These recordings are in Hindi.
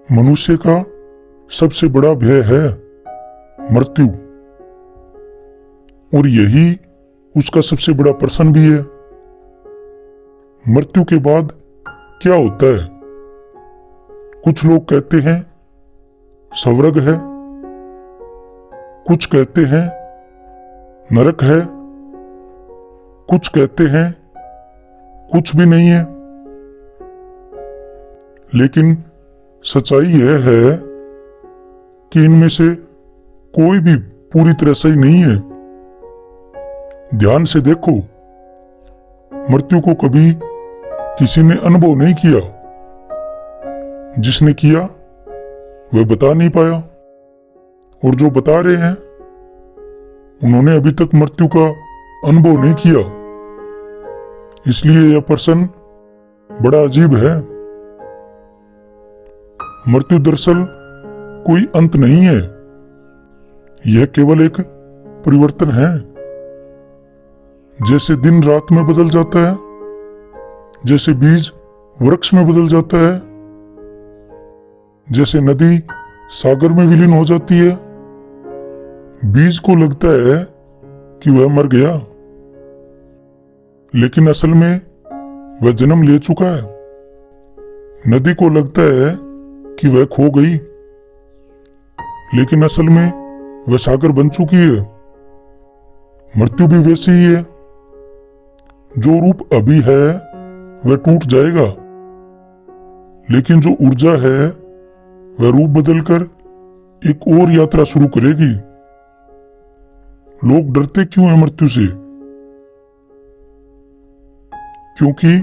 मनुष्य का सबसे बड़ा भय है मृत्यु, और यही उसका सबसे बड़ा प्रश्न भी है। मृत्यु के बाद क्या होता है? कुछ लोग कहते हैं स्वर्ग है, कुछ कहते हैं नरक है, कुछ कहते हैं कुछ भी नहीं है। लेकिन सच्चाई यह है कि इनमें से कोई भी पूरी तरह सही नहीं है। ध्यान से देखो, मृत्यु को कभी किसी ने अनुभव नहीं किया। जिसने किया वह बता नहीं पाया, और जो बता रहे हैं उन्होंने अभी तक मृत्यु का अनुभव नहीं किया। इसलिए यह प्रश्न बड़ा अजीब है। मृत्यु दरअसल कोई अंत नहीं है, यह केवल एक परिवर्तन है। जैसे दिन रात में बदल जाता है, जैसे बीज वृक्ष में बदल जाता है, जैसे नदी सागर में विलीन हो जाती है। बीज को लगता है कि वह मर गया, लेकिन असल में वह जन्म ले चुका है। नदी को लगता है कि वह खो गई, लेकिन असल में वह सागर बन चुकी है। मृत्यु भी वैसी ही है। जो रूप अभी है वह टूट जाएगा, लेकिन जो ऊर्जा है वह रूप बदलकर एक और यात्रा शुरू करेगी। लोग डरते क्यों हैं मृत्यु से? क्योंकि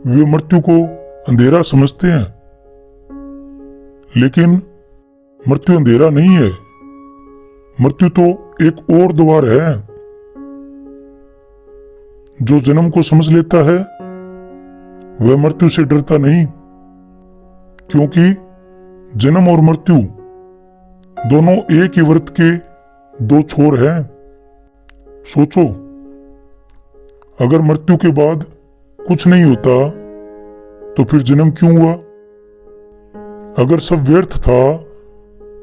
वे मृत्यु को अंधेरा समझते हैं। लेकिन मृत्यु अंधेरा नहीं है। मृत्यु तो एक और द्वार है। जो जन्म को समझ लेता है वह मृत्यु से डरता नहीं, क्योंकि जन्म और मृत्यु दोनों एक ही वृत्त के दो छोर हैं। सोचो, अगर मृत्यु के बाद कुछ नहीं होता तो फिर जन्म क्यों हुआ? अगर सब व्यर्थ था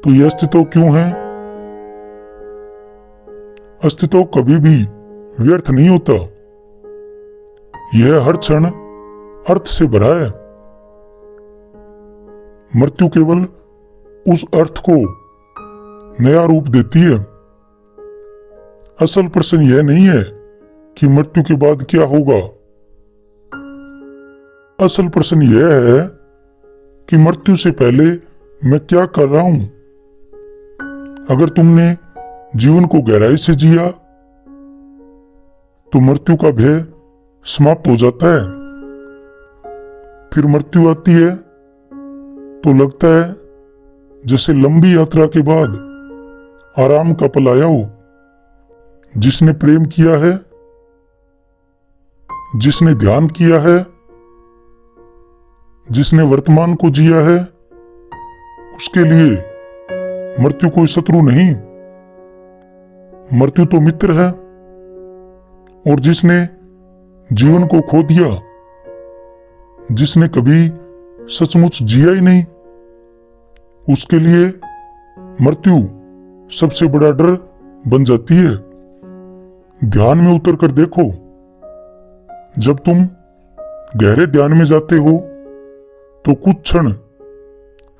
तो यह अस्तित्व क्यों है? अस्तित्व कभी भी व्यर्थ नहीं होता। यह हर क्षण अर्थ से भरा है। मृत्यु केवल उस अर्थ को नया रूप देती है। असल प्रश्न यह नहीं है कि मृत्यु के बाद क्या होगा। असल प्रश्न यह है कि मृत्यु से पहले मैं क्या कर रहा हूं। अगर तुमने जीवन को गहराई से जिया तो मृत्यु का भय समाप्त हो जाता है। फिर मृत्यु आती है तो लगता है जैसे लंबी यात्रा के बाद आराम का पल आया हो। जिसने प्रेम किया है, जिसने ध्यान किया है, जिसने वर्तमान को जिया है, उसके लिए मृत्यु कोई शत्रु नहीं, मृत्यु तो मित्र है। और जिसने जीवन को खो दिया, जिसने कभी सचमुच जिया ही नहीं, उसके लिए मृत्यु सबसे बड़ा डर बन जाती है। ध्यान में उतर कर देखो, जब तुम गहरे ध्यान में जाते हो तो कुछ क्षण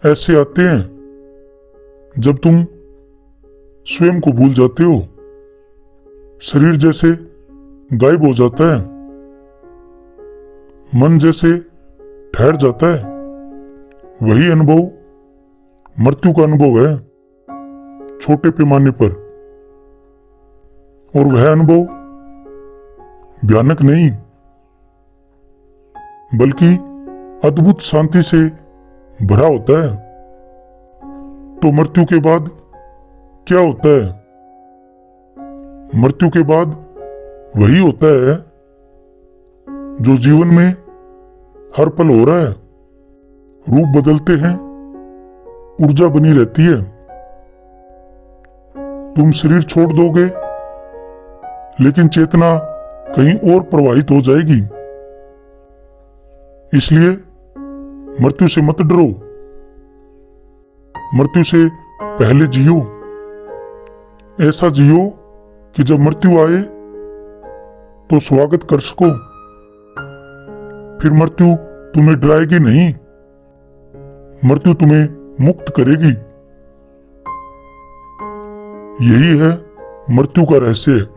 ऐसे आते हैं जब तुम स्वयं को भूल जाते हो। शरीर जैसे गायब हो जाता है, मन जैसे ठहर जाता है। वही अनुभव मृत्यु का अनुभव है, छोटे पैमाने पर। और वह अनुभव भयानक नहीं, बल्कि अद्भुत शांति से भरा होता है। तो मृत्यु के बाद क्या होता है? मृत्यु के बाद वही होता है जो जीवन में हर पल हो रहा है। रूप बदलते हैं, ऊर्जा बनी रहती है। तुम शरीर छोड़ दोगे, लेकिन चेतना कहीं और प्रवाहित हो जाएगी। इसलिए मृत्यु से मत डरो, मृत्यु से पहले जियो। ऐसा जियो कि जब मृत्यु आए तो स्वागत कर सको। फिर मृत्यु तुम्हें डराएगी नहीं, मृत्यु तुम्हें मुक्त करेगी। यही है मृत्यु का रहस्य।